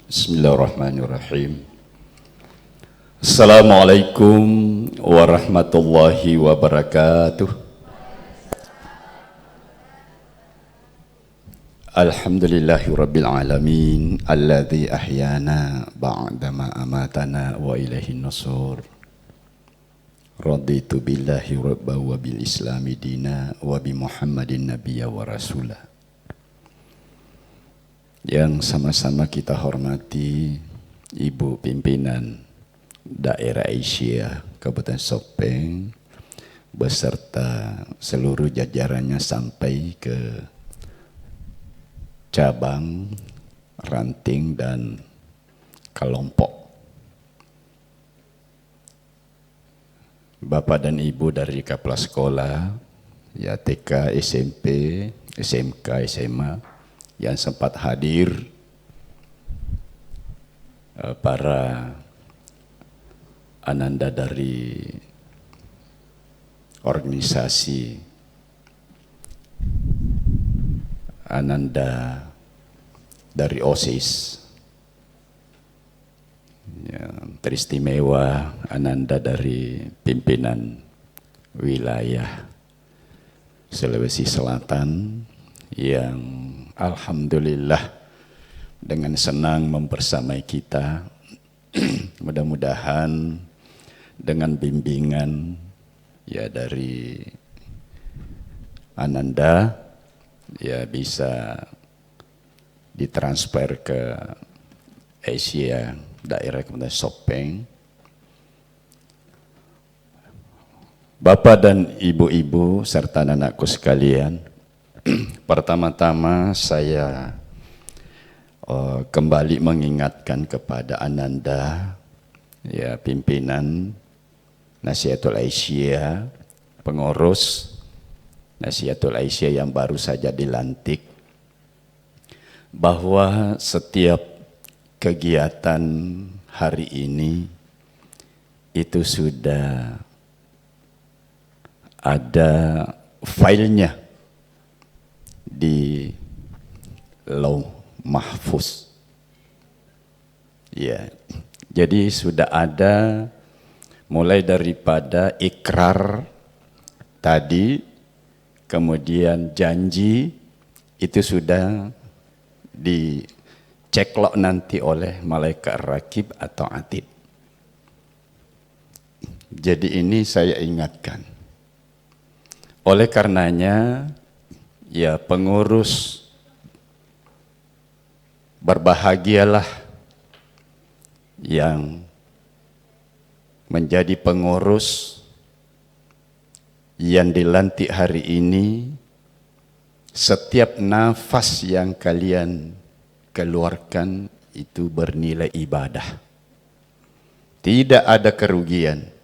Bismillahirrahmanirrahim. Assalamualaikum warahmatullahi wabarakatuh. Alhamdulillahirabbil alamin alladzi ahyana ba'dama amatana wa ilaihin nusur. Raditu billahi rabba wa bil islami dina wa bi Muhammadin nabiyya wa rasulah. Yang sama-sama kita hormati Ibu Pimpinan Daerah Asia Kabupaten Sopeng beserta seluruh jajarannya sampai ke cabang, ranting dan kelompok. Bapak dan Ibu dari kepala sekolah, ya TK, SMP, SMK, SMA yang sempat hadir, para ananda dari organisasi ananda dari OSIS, yang teristimewa ananda dari pimpinan wilayah Sulawesi Selatan yang alhamdulillah dengan senang mempersamai kita. Mudah-mudahan dengan bimbingan ya dari ananda ya bisa ditransfer ke Asia daerah Kabupaten Sopeng. Bapak dan ibu-ibu serta anak-anakku sekalian, pertama-tama saya kembali mengingatkan kepada ananda, ya pimpinan Nasihatul Aisyah, pengurus Nasihatul Aisyah yang baru saja dilantik, bahwa setiap kegiatan hari ini itu sudah ada filenya di Lauh Mahfuz. Ya, jadi sudah ada mulai daripada ikrar tadi, kemudian janji, itu sudah diceklok nanti oleh malaikat rakib atau atid. Jadi ini saya ingatkan. Oleh karenanya, ya pengurus berbahagialah yang menjadi pengurus yang dilantik hari ini. Setiap nafas yang kalian keluarkan itu bernilai ibadah. Tidak ada kerugian.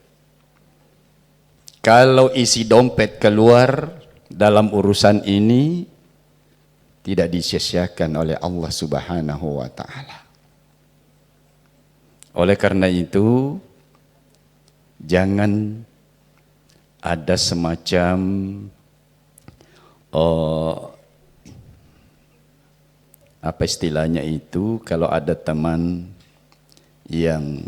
Kalau isi dompet keluar dalam urusan ini, tidak disia-siakan oleh Allah Subhanahu wa ta'ala. Oleh karena itu, jangan ada semacam apa istilahnya itu, kalau ada teman yang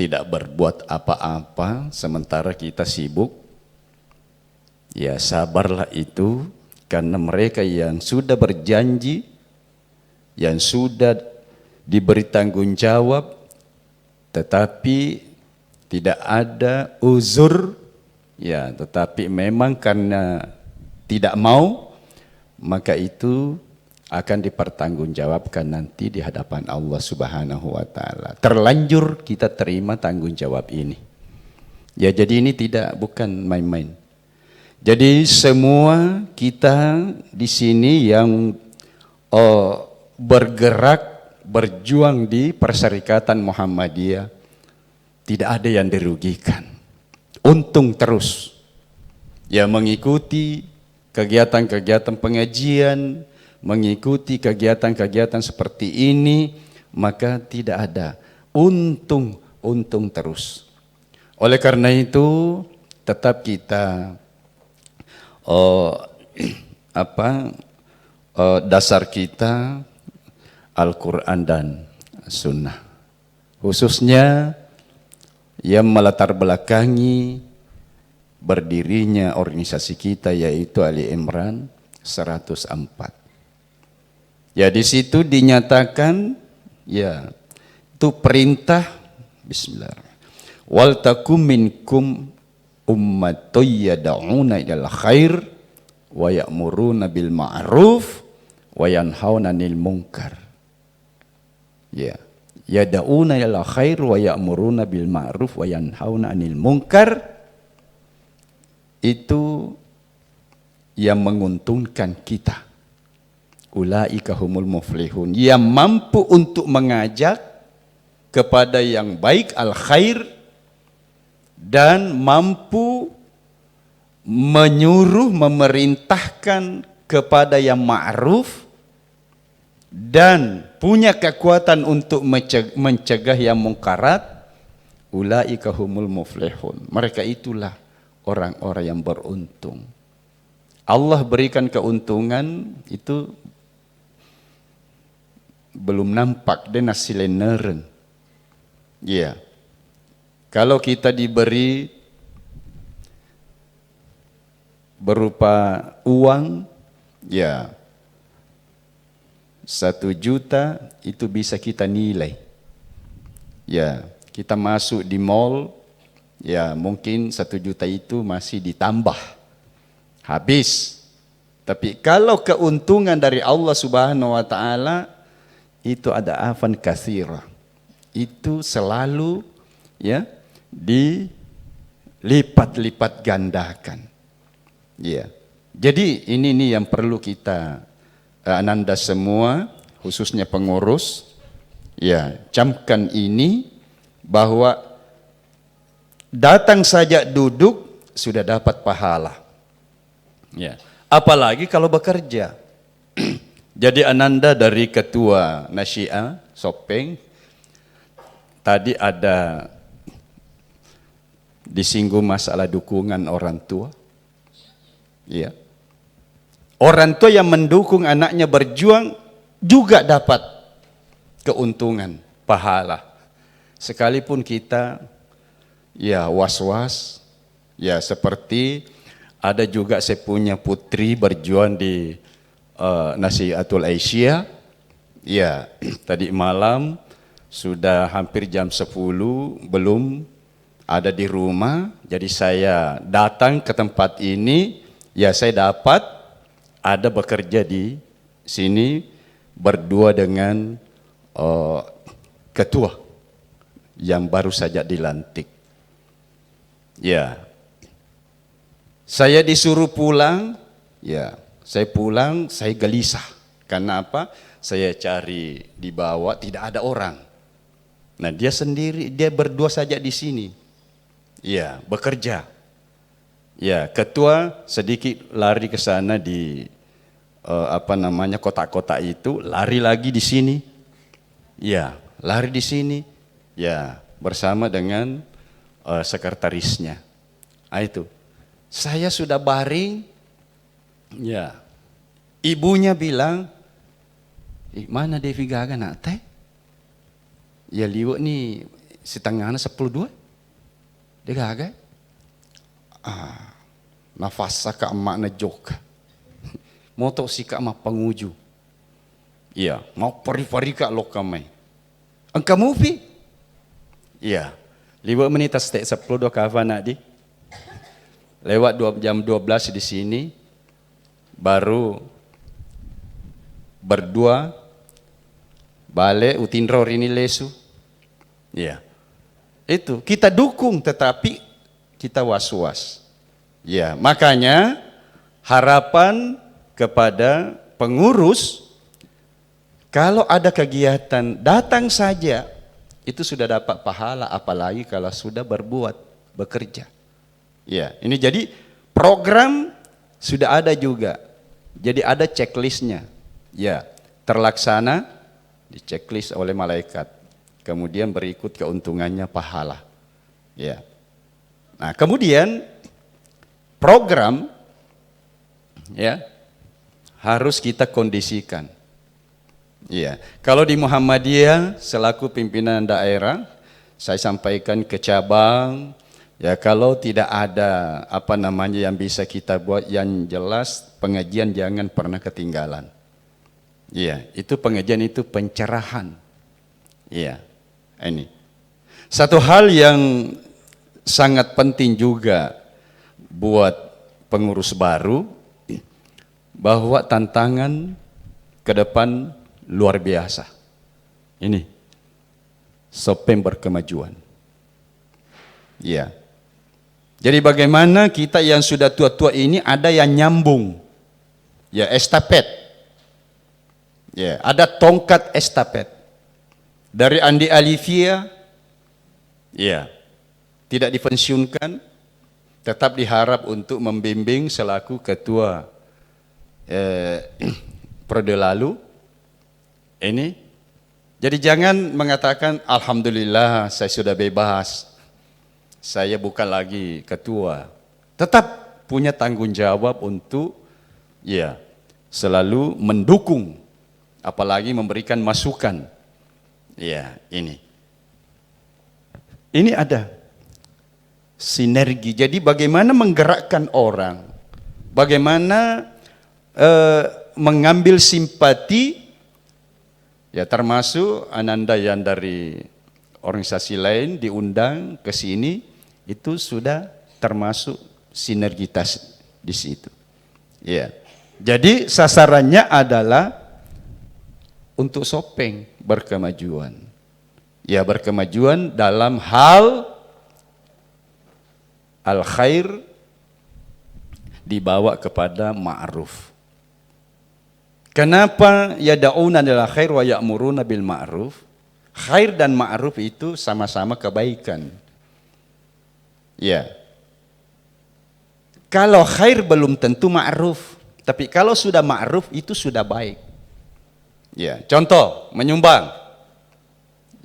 tidak berbuat apa-apa sementara kita sibuk, ya sabarlah itu, karena mereka yang sudah berjanji, yang sudah diberi tanggung jawab, tetapi tidak ada uzur, ya tetapi memang karena tidak mau, maka itu akan dipertanggungjawabkan nanti di hadapan Allah Subhanahu wa ta'ala. Terlanjur kita terima tanggung jawab ini. Ya jadi ini bukan main-main. Jadi semua kita di sini yang bergerak, berjuang di Perserikatan Muhammadiyah, tidak ada yang dirugikan. Untung terus. Ya mengikuti kegiatan-kegiatan pengajian, mengikuti kegiatan-kegiatan seperti ini, maka tidak ada untung terus. Oleh karena itu tetap kita dasar kita Al-Quran dan Sunnah. Khususnya yang melatar belakangi berdirinya organisasi kita, yaitu Ali Imran 104. Ya, di situ dinyatakan, ya, itu perintah bismillah. Wal takum minkum ummatun yad'una ilal khair wa ya'muruna bil ma'ruf wa yanhauna 'anil munkar. Ya, yad'una ilal khair wa ya'muruna bil ma'ruf wa yanhauna 'anil munkar, itu yang menguntungkan kita. Ulaika humul muflihun, yang mampu untuk mengajak kepada yang baik, al-khair, dan mampu menyuruh, memerintahkan kepada yang ma'ruf, dan punya kekuatan untuk mencegah yang mungkarat. Ulaika humul muflihun, mereka itulah orang-orang yang beruntung. Allah berikan keuntungan itu belum nampak, dia nasi leneren. Ya, kalau kita diberi berupa uang, ya 1 juta itu bisa kita nilai. Ya, kita masuk di mall, ya mungkin 1 juta itu masih ditambah, habis. Tapi kalau keuntungan dari Allah Subhanahu wa Ta'ala, itu ada afan katsira, itu selalu, ya, dilipat-lipat gandakan. Ya. Jadi ini nih yang perlu kita ananda semua, khususnya pengurus, ya, camkan ini, bahwa datang saja duduk sudah dapat pahala. Ya. Apalagi kalau bekerja. Jadi ananda dari ketua Nasyiah Sopeng tadi ada disinggung masalah dukungan orang tua. Ya. Orang tua yang mendukung anaknya berjuang juga dapat keuntungan, pahala. Sekalipun kita, ya, was-was, ya, seperti ada juga saya punya putri berjuang di Nasihatul Aisyah. Ya, tadi malam sudah hampir jam 10 belum ada di rumah. Jadi saya datang ke tempat ini, ya saya dapat ada bekerja di sini berdua dengan ketua yang baru saja dilantik. Ya, saya disuruh pulang, ya saya pulang, saya gelisah. Karena apa? Saya cari di bawah tidak ada orang. Nah dia sendiri, dia berdua saja di sini. Ya, bekerja. Ya, ketua sedikit lari ke sana di kotak-kotak itu, lari lagi di sini. Ya, lari di sini. Ya, bersama dengan sekretarisnya. Nah, itu. Saya sudah baring. Ya. Ibunya bilang, mana Devi Gaga nak teh? Ya liwat ni setengahnya 10-2. Dia gaga. Nafasa ka emak na joka. Moto si ka emak penguju. Iya, mau pari-pari ka lo kamay. Ang kamupi? Iya. Liwat menit stek 10-2 kafa nak di. Lewat jam 12 di sini, baru berdua balik utindro ini lesu. Ya, itu kita dukung, tetapi kita was-was. Ya, makanya harapan kepada pengurus, kalau ada kegiatan datang saja, itu sudah dapat pahala, apalagi kalau sudah berbuat, bekerja. Ya, ini jadi program sudah ada juga. Jadi ada checklistnya. Ya, terlaksana di checklist oleh malaikat. Kemudian berikut keuntungannya pahala. Ya. Nah, kemudian program, ya, harus kita kondisikan. Iya, kalau di Muhammadiyah selaku pimpinan daerah, saya sampaikan ke cabang, ya kalau tidak ada apa namanya yang bisa kita buat, yang jelas pengajian jangan pernah ketinggalan. Iya, itu pengajian itu pencerahan. Iya, ini. Satu hal yang sangat penting juga buat pengurus baru, bahwa tantangan ke depan luar biasa. Ini Sopeng berkemajuan. Ya. Jadi bagaimana kita yang sudah tua-tua ini ada yang nyambung. Ya, estafet. Ya, ada tongkat estafet. Dari Andi Alivia, ya, tidak dipensiunkan, tetap diharap untuk membimbing selaku ketua periode lalu. Ini, jadi jangan mengatakan alhamdulillah saya sudah bebas, saya bukan lagi ketua. Tetap punya tanggung jawab untuk ya selalu mendukung, apalagi memberikan masukan. Ya, ini ada sinergi. Jadi bagaimana menggerakkan orang, bagaimana mengambil simpati. Ya, termasuk Ananda yang dari organisasi lain diundang ke sini, itu sudah termasuk sinergitas di situ. Ya. Jadi sasarannya adalah untuk Sopeng berkemajuan. Ya, berkemajuan dalam hal al-khair dibawa kepada ma'ruf. Kenapa yada'una lil khair wa ya'muruna bil ma'ruf? Khair dan ma'ruf itu sama-sama kebaikan. Ya. Kalau khair belum tentu ma'ruf, tapi kalau sudah ma'ruf itu sudah baik. Ya, contoh menyumbang.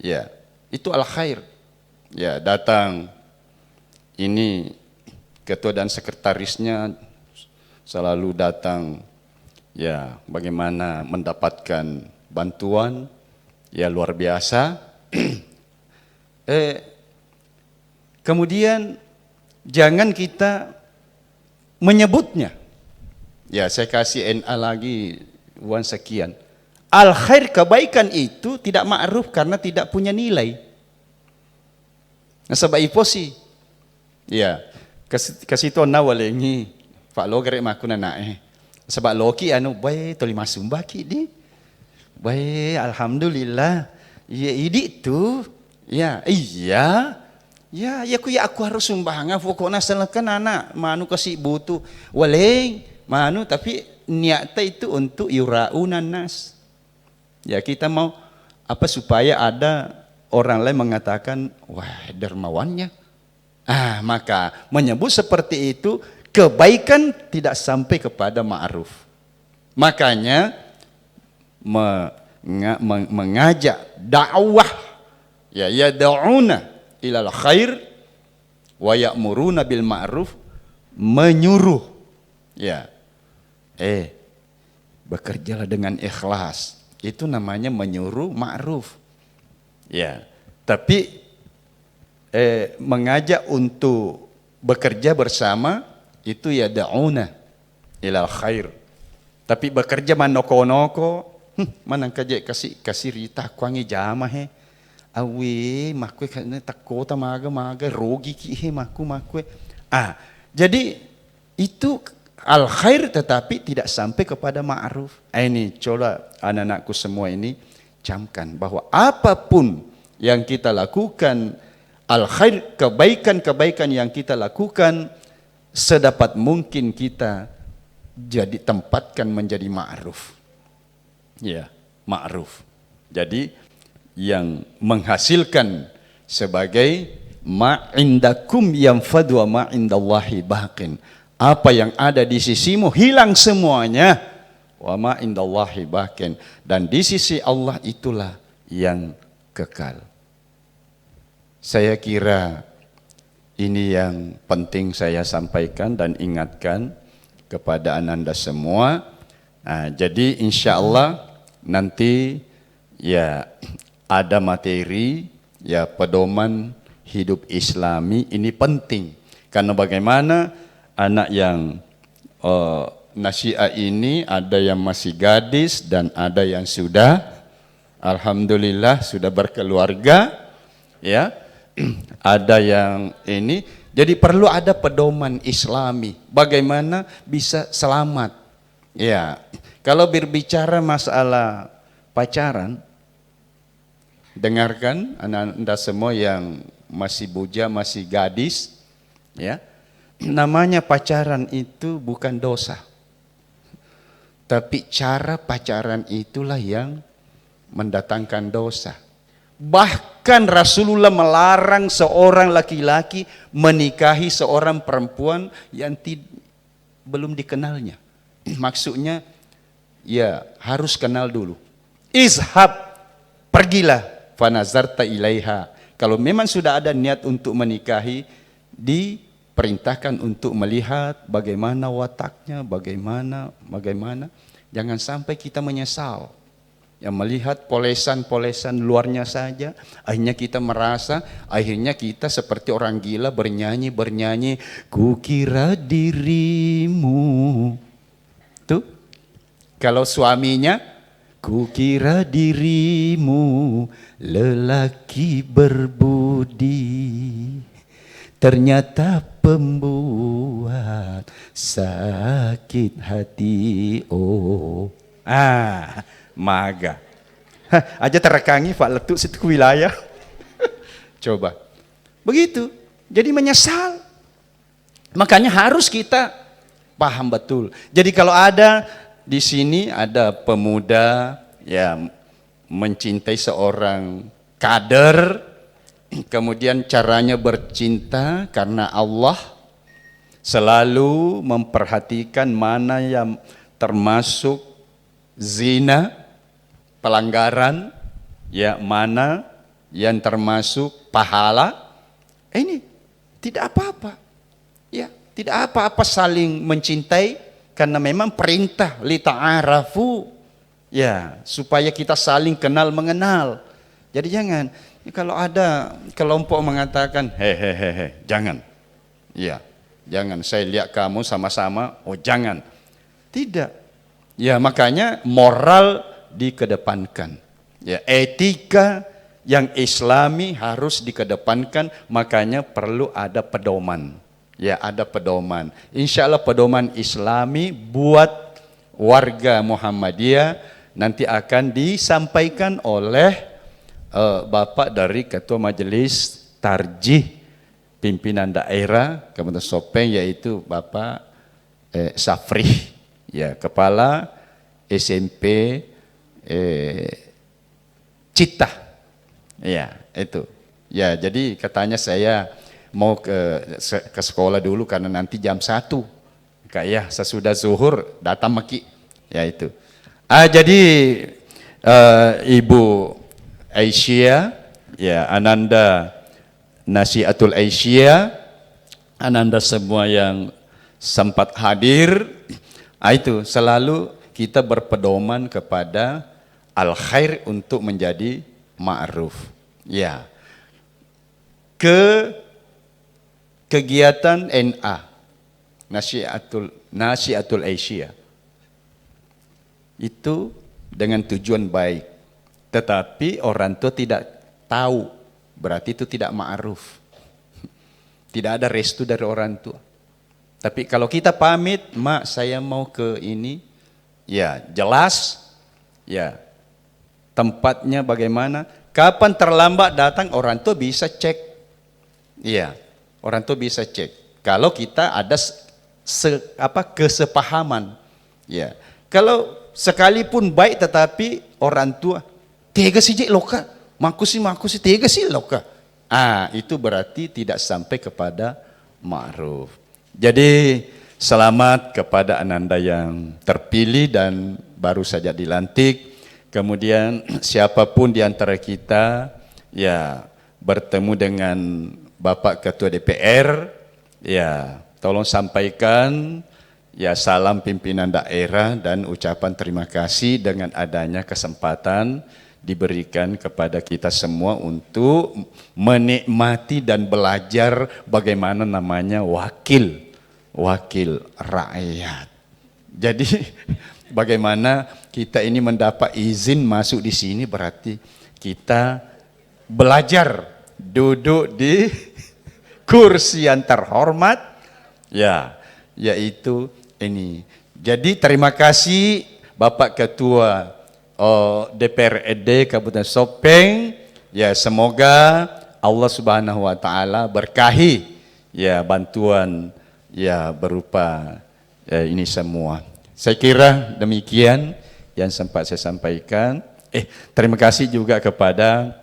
Ya, itu al khair. Ya, datang ini ketua dan sekretarisnya selalu datang. Ya, bagaimana mendapatkan bantuan, ya luar biasa. Kemudian jangan kita menyebutnya. Ya, saya kasih NA lagi uang sekian. Al khair kebaikan itu tidak ma'ruf karena tidak punya nilai. Nah, sebab iposi. Ya, kasih to na walengi. Pak lo gerek maku na nae. Sebab loki baik toli masum baki di. Baik, alhamdulillah. Ya, ini tu. Ya, iya. Ya, aku harus sumbangan pokoknya selakan anak manu kasih butuh. Waleng, manu tapi niatnya itu untuk yuraunan nas. Ya, kita mau apa supaya ada orang lain mengatakan, wah dermawannya. Maka menyebut seperti itu kebaikan tidak sampai kepada ma'ruf. Makanya mengajak dakwah, ya yad'una ilal khair wa ya'muruna bil ma'ruf, menyuruh, ya bekerjalah dengan ikhlas. Itu namanya menyuruh ma'ruf. Ya, tapi mengajak untuk bekerja bersama itu ya da'una ilal khair. Tapi bekerja manoko-noko, manang kaje kasih rita kwangi jama he. Awi makwe kana takota maga rogi ki he makwe. Jadi itu al khair tetapi tidak sampai kepada ma'ruf. Ini coba anak-anakku semua ini camkan bahwa apapun yang kita lakukan al khair, kebaikan-kebaikan yang kita lakukan sedapat mungkin kita jadi tempatkan menjadi ma'ruf. Ya, ma'ruf. Jadi yang menghasilkan sebagai ma'indakum yanfadu wa ma'indallahi baqin. Apa yang ada di sisimu hilang semuanya. Wa ma'indallahi baqin. Dan di sisi Allah itulah yang kekal. Saya kira ini yang penting saya sampaikan dan ingatkan kepada Ananda semua. Jadi insya Allah nanti ya ada materi, ya pedoman hidup Islami ini penting. Karena bagaimana anak yang nasiah ini ada yang masih gadis dan ada yang sudah, alhamdulillah sudah berkeluarga, ya. Ada yang ini, jadi perlu ada pedoman Islami bagaimana bisa selamat. Ya, kalau berbicara masalah pacaran, dengarkan Anda semua yang masih buja, masih gadis, ya. Namanya pacaran itu bukan dosa. Tapi cara pacaran itulah yang mendatangkan dosa. Bahkan Rasulullah melarang seorang laki-laki menikahi seorang perempuan yang belum dikenalnya. Maksudnya, ya harus kenal dulu. Izhab, pergilah, fanazarta ilaiha. Kalau memang sudah ada niat untuk menikahi, diperintahkan untuk melihat bagaimana wataknya, bagaimana. Jangan sampai kita menyesal. Yang melihat polesan-polesan luarnya saja, akhirnya kita merasa, akhirnya kita seperti orang gila bernyanyi, kukira dirimu. Tuh, kalau suaminya, kukira dirimu lelaki berbudi, ternyata pembuat sakit hati. Oh, maga. Aja terekangi Pak Letuk situ wilayah. Coba. Begitu. Jadi menyesal. Makanya harus kita paham betul. Jadi kalau ada di sini ada pemuda ya mencintai seorang kader, kemudian caranya bercinta karena Allah, selalu memperhatikan mana yang termasuk zina, pelanggaran, ya mana yang termasuk pahala. Ini tidak apa-apa, ya tidak apa-apa saling mencintai karena memang perintah li ta'arafu, ya supaya kita saling kenal mengenal. Jadi jangan kalau ada kelompok mengatakan hehehe, jangan, ya jangan saya lihat kamu sama-sama, oh jangan, tidak, ya makanya moral dikedepankan, ya etika yang Islami harus dikedepankan, makanya perlu ada pedoman, ya ada pedoman. Insya Allah pedoman Islami buat warga Muhammadiyah nanti akan disampaikan oleh Bapak dari Ketua Majelis Tarjih Pimpinan Daerah Kabupaten Sopeng, yaitu Bapak Safri, ya Kepala SMP Cita, ya itu, ya jadi katanya saya mau ke sekolah dulu karena nanti jam 1, kayak sesudah zuhur datang maki, ya itu. Jadi Ibu Aisyah, ya Ananda Nasihatul Aisyah, Ananda semua yang sempat hadir, itu selalu kita berpedoman kepada al-khair untuk menjadi ma'ruf. Ya. Kegiatan NA, Nasihatul Aisyah, itu dengan tujuan baik. Tetapi orang tua tidak tahu, berarti itu tidak ma'ruf. Tidak ada restu dari orang tua. Tapi kalau kita pamit, mak saya mau ke ini, ya jelas, ya tempatnya bagaimana, kapan terlambat datang orang tua bisa cek, ya orang tua bisa cek. Kalau kita ada kesepahaman, ya kalau sekalipun baik tetapi orang tua tega sih loka, makusi tega sih loka, itu berarti tidak sampai kepada ma'ruf. Jadi selamat kepada Ananda yang terpilih dan baru saja dilantik. Kemudian siapapun di antara kita ya bertemu dengan Bapak Ketua DPR, ya tolong sampaikan ya salam pimpinan daerah dan ucapan terima kasih dengan adanya kesempatan diberikan kepada kita semua untuk menikmati dan belajar bagaimana namanya wakil rakyat. Jadi bagaimana kita ini mendapat izin masuk di sini, berarti kita belajar duduk di kursi yang terhormat, ya, yaitu ini. Jadi terima kasih Bapak Ketua DPRD Kabupaten Sopeng, ya, semoga Allah Subhanahu wa taala berkahi ya bantuan ya berupa ini semua. Saya kira demikian yang sempat saya sampaikan. Terima kasih juga kepada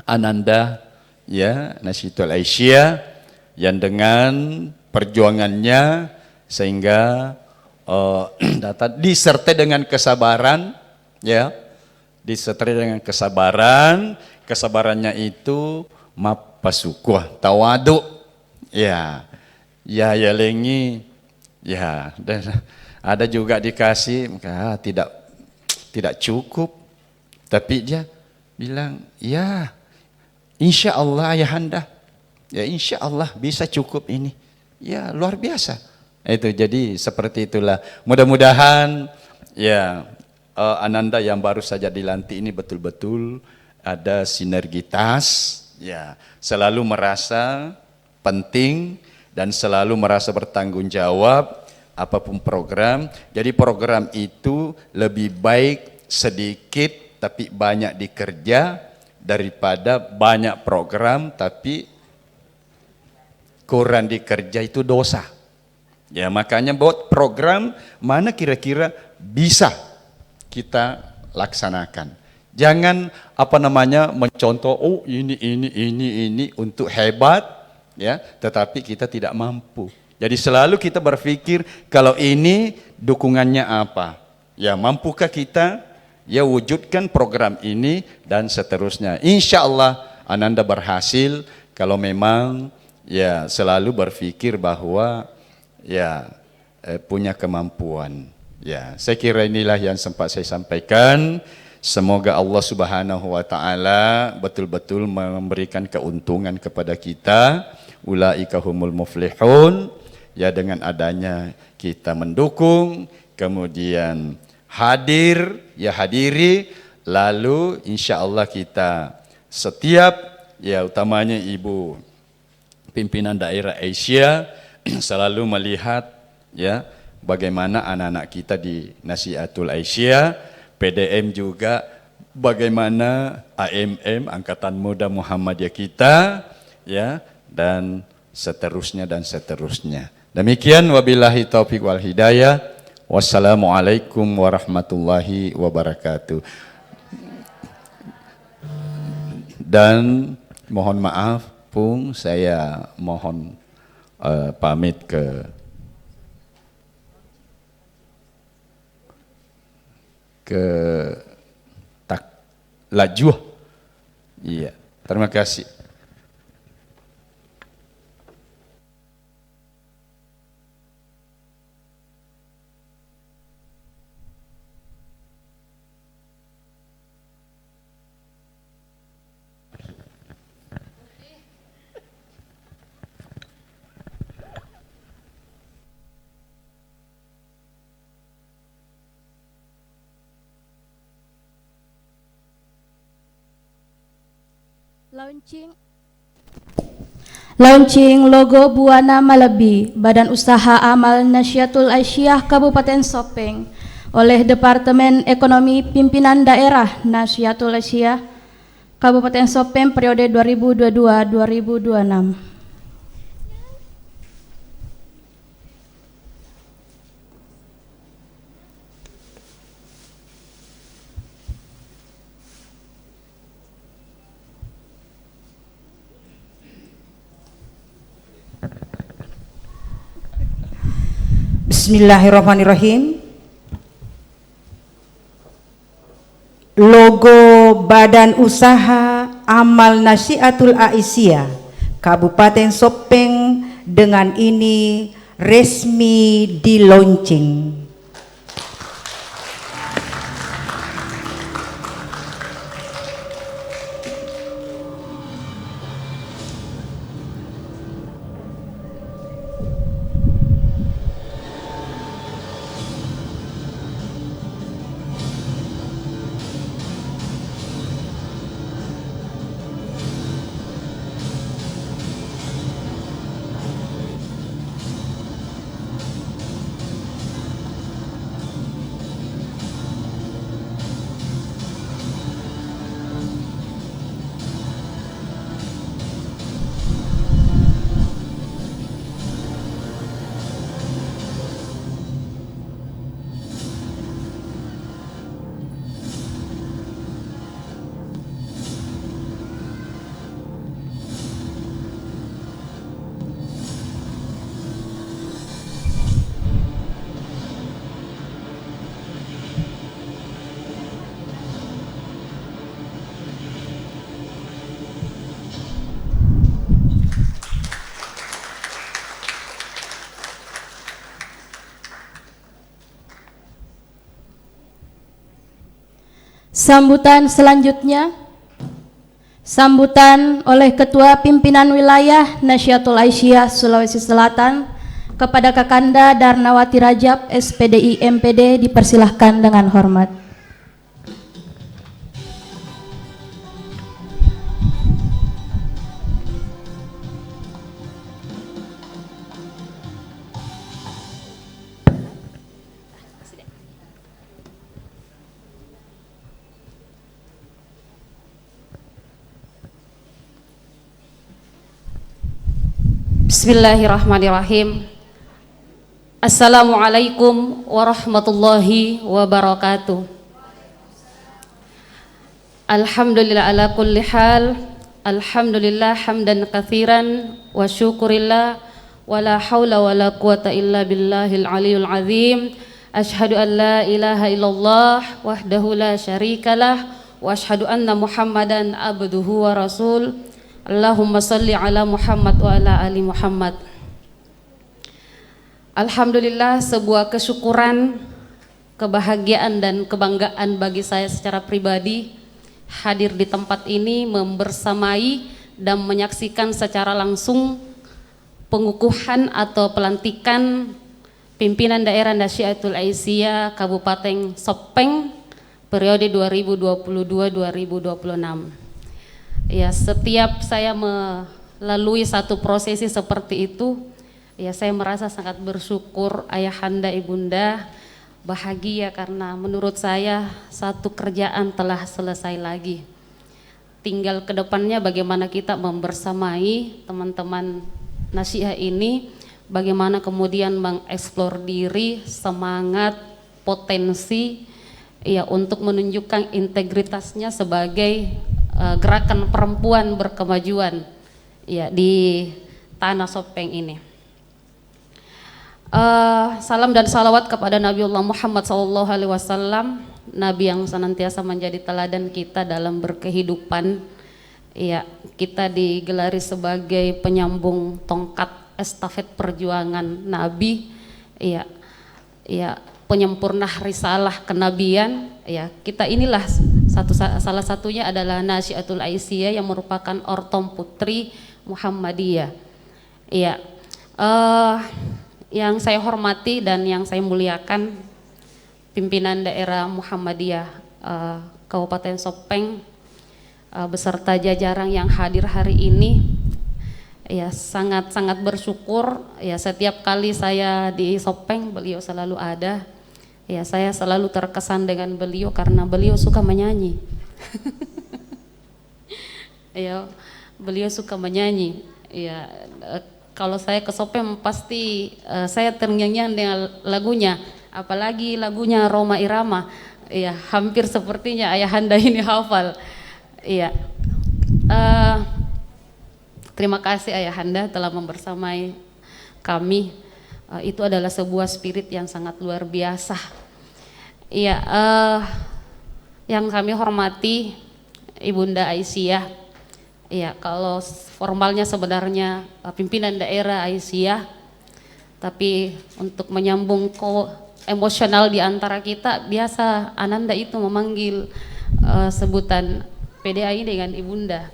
Ananda ya Nasyiatul Aisyah yang dengan perjuangannya sehingga disertai dengan kesabaran, ya, disertai dengan kesabarannya itu mapasukuh tawadu, ya, ya lengi, ya, dan ada juga dikasih tidak cukup, tapi dia bilang ya insya Allah ayahanda, ya insya Allah bisa cukup ini, ya luar biasa. Itu jadi seperti itulah. Mudah-mudahan ya Ananda yang baru saja dilantik ini betul-betul ada sinergitas, ya, selalu merasa penting dan selalu merasa bertanggung jawab apapun program. Jadi program itu lebih baik sedikit tapi banyak dikerja daripada banyak program tapi kurang dikerja, itu dosa. Ya, makanya buat program mana kira-kira bisa kita laksanakan. Jangan mencontoh ini untuk hebat, ya, tetapi kita tidak mampu. Jadi selalu kita berpikir kalau ini dukungannya apa? Ya, mampukah kita ya wujudkan program ini dan seterusnya. Insya Allah Ananda berhasil kalau memang ya selalu berpikir bahwa ya punya kemampuan. Ya, saya kira inilah yang sempat saya sampaikan. Semoga Allah Subhanahu wa taala betul-betul memberikan keuntungan kepada kita. Ulaika humul muflihun. Ya, dengan adanya kita mendukung, kemudian hadiri, lalu insya Allah kita setiap, ya utamanya Ibu pimpinan daerah Asia selalu melihat ya bagaimana anak-anak kita di Nasyiatul Aisyah, PDM juga bagaimana AMM Angkatan Muda Muhammadiyah kita, ya, dan seterusnya. Demikian, wabillahi taufik wal hidayah. Wassalamualaikum warahmatullahi wabarakatuh. Dan mohon maaf Pung, saya mohon pamit ke Lajuh. Iya, terima kasih. Launching logo Buana Malabi, Badan Usaha Amal Nasyiatul Aisyah Kabupaten Sopeng oleh Departemen Ekonomi Pimpinan Daerah Nasyiatul Aisyah Kabupaten Sopeng periode 2022-2026. Bismillahirrahmanirrahim. Logo Badan Usaha Amal Nasyiatul Aisyah Kabupaten Sopeng dengan ini resmi di-launching. Sambutan selanjutnya, sambutan oleh Ketua Pimpinan Wilayah Nahdlatul Aisyah Sulawesi Selatan kepada Kakanda Darnawati Rajab, SPDI MPD, dipersilahkan dengan hormat. Bismillahirrahmanirrahim. Assalamualaikum warahmatullahi wabarakatuh. Alhamdulillah ala kulli hal. Alhamdulillah hamdan katsiran wa syukurillah wa la haula wa la quwata illa billahil aliyul azim. Asyhadu an la ilaha illallah wahdahu la syarikalah wa asyhadu anna Muhammadan abduhu wa rasul. Allahumma salli ala Muhammad wa ala ali Muhammad. Alhamdulillah, sebuah kesyukuran, kebahagiaan dan kebanggaan bagi saya secara pribadi hadir di tempat ini membersamai dan menyaksikan secara langsung pengukuhan atau pelantikan pimpinan daerah Nahdlatul Aisyah Kabupaten Sopeng periode 2022-2026. Ya, setiap saya melalui satu prosesi seperti itu, ya saya merasa sangat bersyukur ayahanda ibunda, bahagia karena menurut saya satu kerjaan telah selesai lagi. Tinggal kedepannya bagaimana kita membersamai teman-teman nasihat ini, bagaimana kemudian mengeksplor diri, semangat, potensi, ya untuk menunjukkan integritasnya sebagai gerakan perempuan berkemajuan ya di tanah Sopeng ini. Salam dan salawat kepada Nabiullah Muhammad SAW, Nabi yang senantiasa menjadi teladan kita dalam berkehidupan. Ya, kita digelari sebagai penyambung tongkat estafet perjuangan Nabi. Ya, penyempurna risalah kenabian. Ya, kita inilah salah satunya adalah Nahdlatul Aisyah yang merupakan ortom putri Muhammadiyah. Ya, yang saya hormati dan yang saya muliakan pimpinan daerah Muhammadiyah Kabupaten Sopeng beserta jajaran yang hadir hari ini. Ya, sangat-sangat bersyukur. Ya, setiap kali saya di Sopeng beliau selalu ada. Ya, saya selalu terkesan dengan beliau karena beliau suka menyanyi. Ya, beliau suka menyanyi. Ya, kalau saya ke Sopeng pasti saya ternyanyian dengan lagunya, apalagi lagunya Roma Irama. Ya, hampir sepertinya ayahanda ini hafal. Ya, terima kasih ayahanda telah membersamai kami. Itu adalah sebuah spirit yang sangat luar biasa. Iya, yang kami hormati Ibunda Aisyah. Iya, kalau formalnya sebenarnya pimpinan daerah Aisyah, tapi untuk menyambung emosional di antara kita, biasa Ananda itu memanggil sebutan PDAI dengan Ibunda.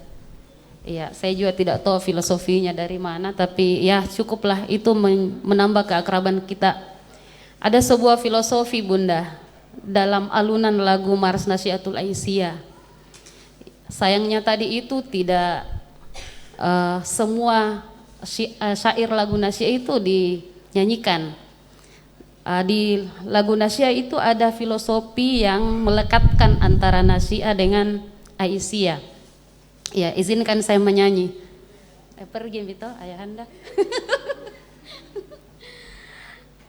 Ya, saya juga tidak tahu filosofinya dari mana, tapi ya cukuplah itu menambah keakraban kita. Ada sebuah filosofi Bunda dalam alunan lagu Mars Nahdlatul Aisyah. Sayangnya tadi itu tidak semua syair lagu nasyid itu dinyanyikan. Di lagu nasyid itu ada filosofi yang melekatkan antara nasyid dengan Aisyah. Ya, izinkan saya menyanyi. Pergi gitu, ayahanda.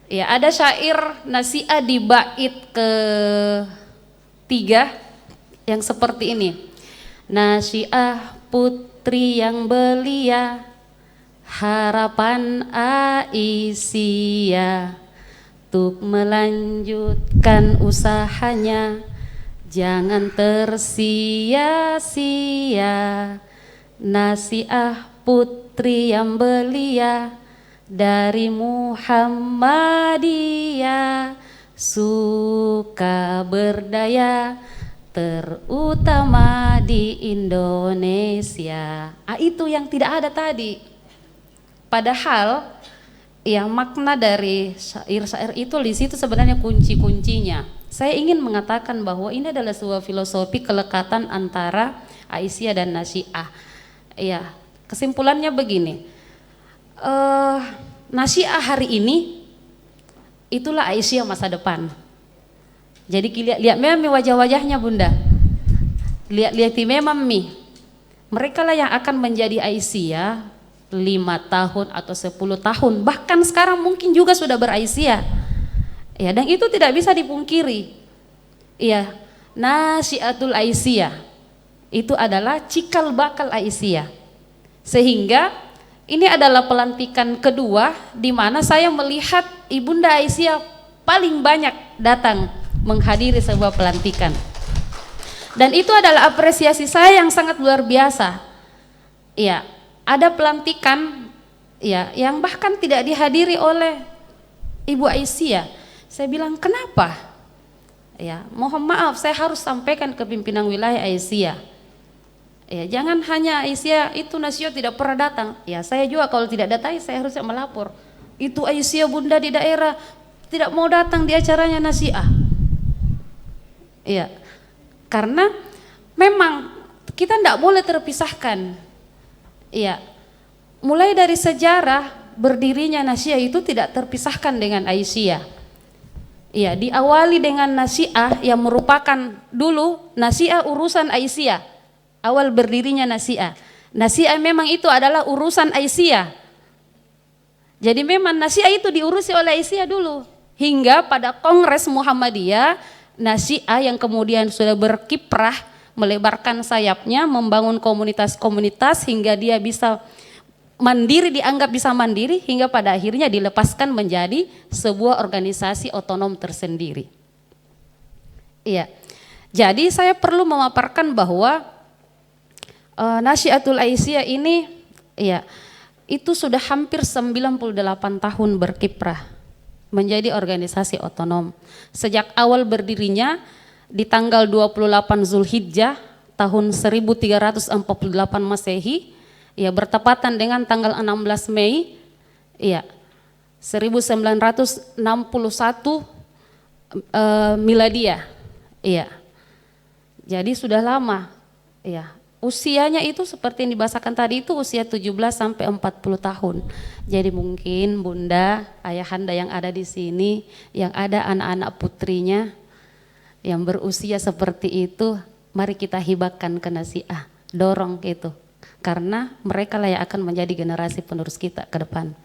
Ya, ada syair nasi'ah di bait ke-3 yang seperti ini. Nasi'ah putri yang belia, harapan Aisyah, untuk melanjutkan usahanya, jangan tersia-sia. Nasi'ah putri yang belia dari Muhammadiyah, suka berdaya terutama di Indonesia. Itu yang tidak ada tadi. Padahal ya makna dari syair-syair itu di situ sebenarnya kunci-kuncinya. Saya ingin mengatakan bahwa ini adalah sebuah filosofi kelekatan antara Aisyah dan Nasyiah. Ya, kesimpulannya begini. Nasyiah hari ini itulah Aisyah masa depan. Jadi lihat memang wajah-wajahnya Bunda. Lihat memang mereka lah yang akan menjadi Aisyah 5 tahun atau 10 tahun. Bahkan sekarang mungkin juga sudah beraisyah. Ya, dan itu tidak bisa dipungkiri. Ya, Nasyiatul Aisyah itu adalah cikal bakal Aisyah. Sehingga ini adalah pelantikan kedua di mana saya melihat Ibunda Aisyah paling banyak datang menghadiri sebuah pelantikan. Dan itu adalah apresiasi saya yang sangat luar biasa. Ya, ada pelantikan ya yang bahkan tidak dihadiri oleh Ibu Aisyah. Saya bilang, "Kenapa?" Ya, mohon maaf saya harus sampaikan ke pimpinan wilayah Aisyah. Ya, jangan hanya Aisyah itu Nasyiah tidak pernah datang. Ya, saya juga kalau tidak datang saya harusnya melapor. Itu Aisyah Bunda di daerah tidak mau datang di acaranya Nasyiah. Iya, karena memang kita tidak boleh terpisahkan. Iya, mulai dari sejarah berdirinya Nasyiah itu tidak terpisahkan dengan Aisyah. Iya, diawali dengan Nasyiah yang merupakan dulu Nasyiah urusan Aisyah. Awal berdirinya Nasyiah. Nasyiah memang itu adalah urusan Aisyah. Jadi memang Nasyiah itu diurusi oleh Aisyah dulu. Hingga pada Kongres Muhammadiyah, Nasyiah yang kemudian sudah berkiprah, melebarkan sayapnya, membangun komunitas-komunitas hingga dia bisa mandiri, dianggap bisa mandiri, hingga pada akhirnya dilepaskan menjadi sebuah organisasi otonom tersendiri. Iya, jadi saya perlu memaparkan bahwa Nasyiatul Aisyah ini, ya, itu sudah hampir 98 tahun berkiprah menjadi organisasi otonom. Sejak awal berdirinya di tanggal 28 Zulhijjah tahun 1348 Masehi, ya, bertepatan dengan tanggal 16 Mei ya 1961 Miladiah. Iya. Jadi sudah lama. Ya. Usianya itu seperti yang dibahasakan tadi itu usia 17 sampai 40 tahun. Jadi mungkin Bunda, Ayahanda yang ada di sini, yang ada anak-anak putrinya yang berusia seperti itu, mari kita hibahkan ke Nasyiah, dorong gitu. Karena mereka lah yang akan menjadi generasi penerus kita ke depan.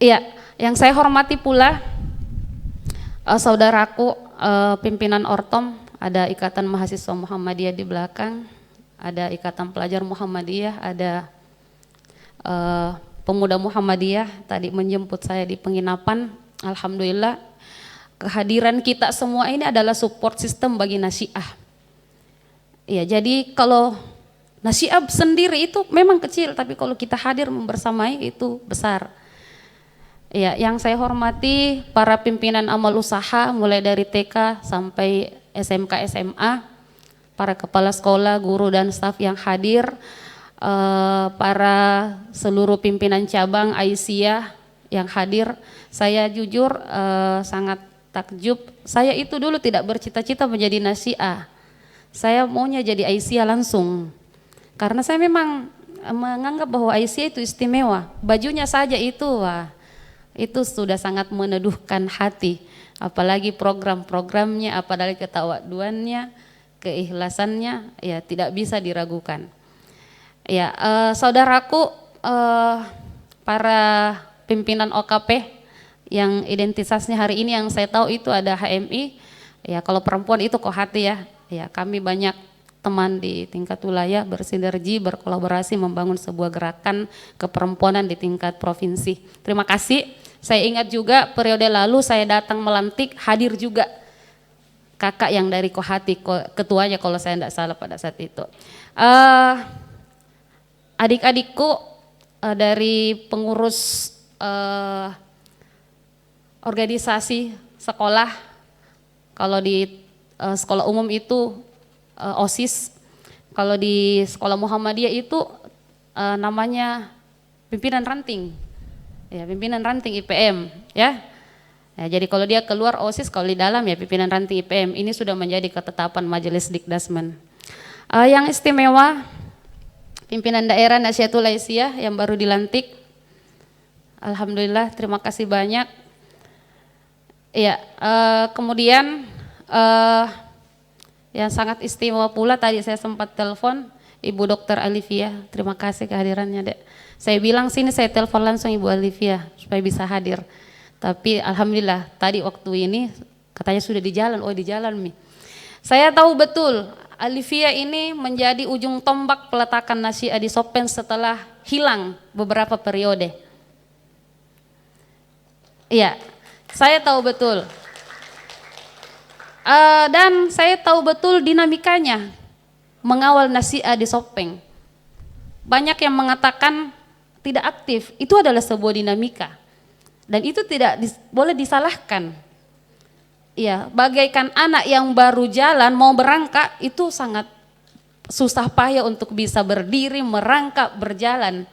Iya, yang saya hormati pula saudaraku pimpinan Ortom, ada Ikatan Mahasiswa Muhammadiyah di belakang, ada Ikatan Pelajar Muhammadiyah, ada pemuda Muhammadiyah tadi menjemput saya di penginapan. Alhamdulillah kehadiran kita semua ini adalah support system bagi Nasyiah. Ya, jadi kalau Nasyiah sendiri itu memang kecil, tapi kalau kita hadir membersamai itu besar. Ya, yang saya hormati para pimpinan amal usaha mulai dari TK sampai SMK SMA, para kepala sekolah, guru dan staf yang hadir, para seluruh pimpinan cabang Aisyah yang hadir. Saya jujur sangat takjub. Saya itu dulu tidak bercita-cita menjadi Nasyiah. Saya maunya jadi Aisyah langsung. Karena saya memang menganggap bahwa Aisyah itu istimewa. Bajunya saja itu, wah, itu sudah sangat meneduhkan hati. Apalagi program-programnya, apalagi ketawaduannya, keikhlasannya, ya tidak bisa diragukan. Ya, saudaraku, para pimpinan OKP yang identitasnya hari ini yang saya tahu itu ada HMI. Ya, kalau perempuan itu Kohati ya. Ya, kami banyak teman di tingkat wilayah bersinergi, berkolaborasi membangun sebuah gerakan keperempuanan di tingkat provinsi. Terima kasih. Saya ingat juga periode lalu saya datang melantik, hadir juga kakak yang dari Kohati, ketuanya kalau saya tidak salah pada saat itu. Adik-adikku dari pengurus organisasi sekolah, kalau di sekolah umum itu OSIS. Kalau di sekolah Muhammadiyah itu namanya pimpinan ranting. Ya, pimpinan ranting IPM, ya. Ya, jadi kalau dia keluar OSIS, kalau di dalam ya pimpinan ranting IPM. Ini sudah menjadi ketetapan Majelis Dikdasmen. Yang istimewa, pimpinan daerah Nasyiatul Aisyah yang baru dilantik. Alhamdulillah, terima kasih banyak. Ya, kemudian yang sangat istimewa pula tadi saya sempat telepon Ibu Dr. Alifia. Terima kasih kehadirannya, Dek. Saya bilang sini saya telepon langsung Ibu Alifia supaya bisa hadir. Tapi alhamdulillah tadi waktu ini katanya sudah di jalan. Oh, di jalan Mi. Saya tahu betul Alifia ini menjadi ujung tombak peletakan Nasyiah di Sopeng setelah hilang beberapa periode. Iya, saya tahu betul. Dan saya tahu betul dinamikanya mengawal Nasyiah di Sopeng. Banyak yang mengatakan tidak aktif, itu adalah sebuah dinamika. Dan itu tidak boleh disalahkan. Ya, bagaikan anak yang baru jalan mau berangkat itu sangat susah payah untuk bisa berdiri, merangkak, berjalan.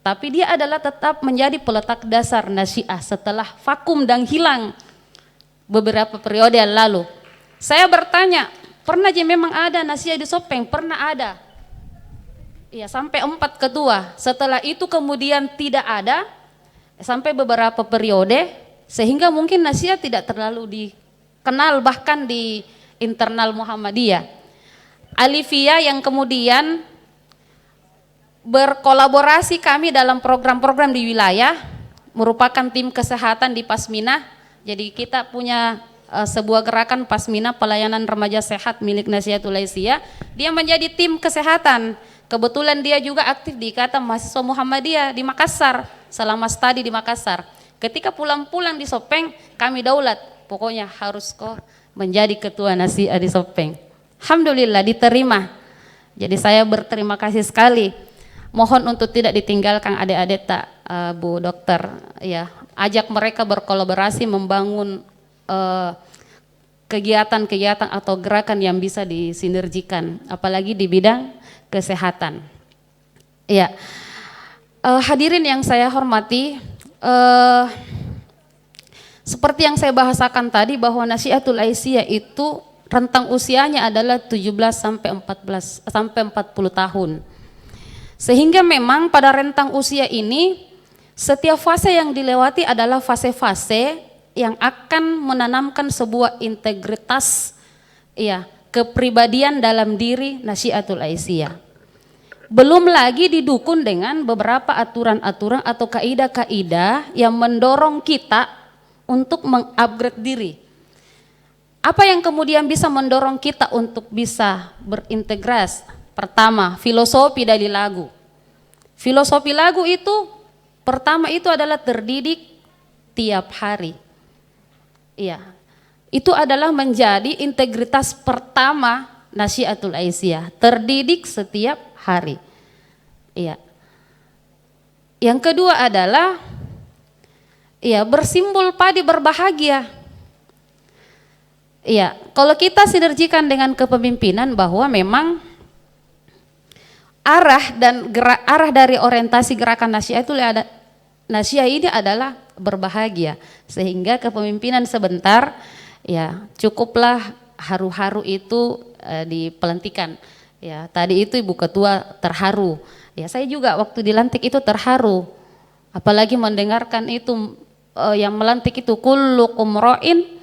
Tapi dia adalah tetap menjadi peletak dasar Nasyiah setelah vakum dan hilang beberapa periode yang lalu. Saya bertanya, pernah aja memang ada Nasyiah di Sopeng? Pernah ada. Ya, sampai 4 ketua. Setelah itu kemudian tidak ada sampai beberapa periode, sehingga mungkin Nasyiah tidak terlalu dikenal bahkan di internal Muhammadiyah. Alifia yang kemudian berkolaborasi kami dalam program-program di wilayah, merupakan tim kesehatan di Pasmina. Jadi kita punya sebuah gerakan Pasmina, pelayanan remaja sehat milik Nasyiatul Aisyah. Dia menjadi tim kesehatan. Kebetulan dia juga aktif di Ikatan Mahasiswa Muhammadiyah di Makassar, selama studi di Makassar. Ketika pulang-pulang di Sopeng, kami daulat, pokoknya harus kok menjadi ketua Nasyiah di Sopeng. Alhamdulillah diterima. Jadi saya berterima kasih sekali. Mohon untuk tidak ditinggalkan adik-adik tak, Bu Dokter, ya, ajak mereka berkolaborasi membangun kegiatan-kegiatan atau gerakan yang bisa disinergikan, apalagi di bidang kesehatan. Ya, hadirin yang saya hormati, seperti yang saya bahasakan tadi bahwa Nasyiatul Aisyah itu rentang usianya adalah 17 sampai 40 tahun. Sehingga memang pada rentang usia ini setiap fase yang dilewati adalah fase-fase yang akan menanamkan sebuah integritas, ya, kepribadian dalam diri Nasyiatul Aisyah. Belum lagi didukung dengan beberapa aturan-aturan atau kaidah-kaidah yang mendorong kita untuk mengupgrade diri. Apa yang kemudian bisa mendorong kita untuk bisa berintegrasi? Pertama, filosofi dari lagu. Filosofi lagu itu pertama itu adalah terdidik tiap hari. Iya. Itu adalah menjadi integritas pertama Nasyiatul Aisyah, terdidik setiap hari. Iya. Yang kedua adalah bersimbol padi berbahagia. Iya, kalau kita sinergikan dengan kepemimpinan bahwa memang arah dari orientasi gerakan Nasyiah ini adalah berbahagia, sehingga kepemimpinan sebentar, ya, cukuplah haru-haru itu dipelantikan. Ya, tadi itu Ibu Ketua terharu. Ya, saya juga waktu dilantik itu terharu. Apalagi mendengarkan itu yang melantik itu kullukum ra'in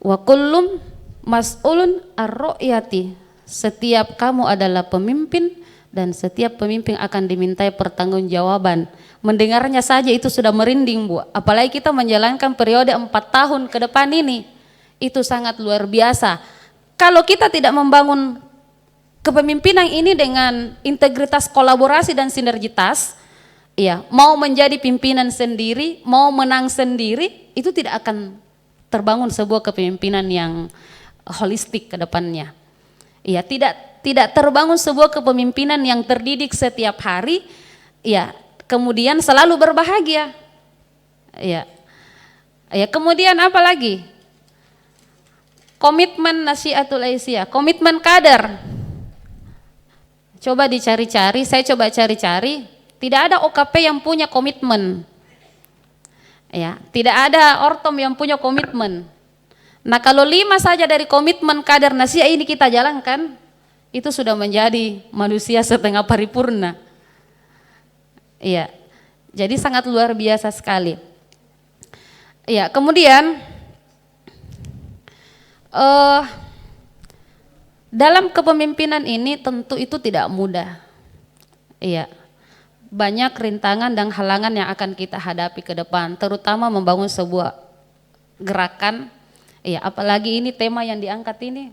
wa kullum mas'ulun ar-ru'yati. Setiap kamu adalah pemimpin dan setiap pemimpin akan dimintai pertanggungjawaban. Mendengarnya saja itu sudah merinding, Bu. Apalagi kita menjalankan periode 4 tahun ke depan ini. Itu sangat luar biasa. Kalau kita tidak membangun kepemimpinan ini dengan integritas kolaborasi dan sinergitas, ya, mau menjadi pimpinan sendiri, mau menang sendiri, itu tidak akan terbangun sebuah kepemimpinan yang holistik ke depannya. Ya, tidak terbangun sebuah kepemimpinan yang terdidik setiap hari, ya, kemudian selalu berbahagia. Ya. Ya, kemudian apa lagi? komitmen Nasyiatul Aisyah, komitmen kader. Coba dicari-cari, saya coba cari-cari, tidak ada OKP yang punya komitmen. Ya, tidak ada ortom yang punya komitmen. Nah, kalau 5 saja dari komitmen kader Nasyiah ini kita jalankan, itu sudah menjadi manusia setengah paripurna. Iya. Jadi sangat luar biasa sekali. Iya, kemudian dalam kepemimpinan ini tentu itu tidak mudah. Iya. Banyak rintangan dan halangan yang akan kita hadapi ke depan, terutama membangun sebuah gerakan. Iya, apalagi ini tema yang diangkat ini.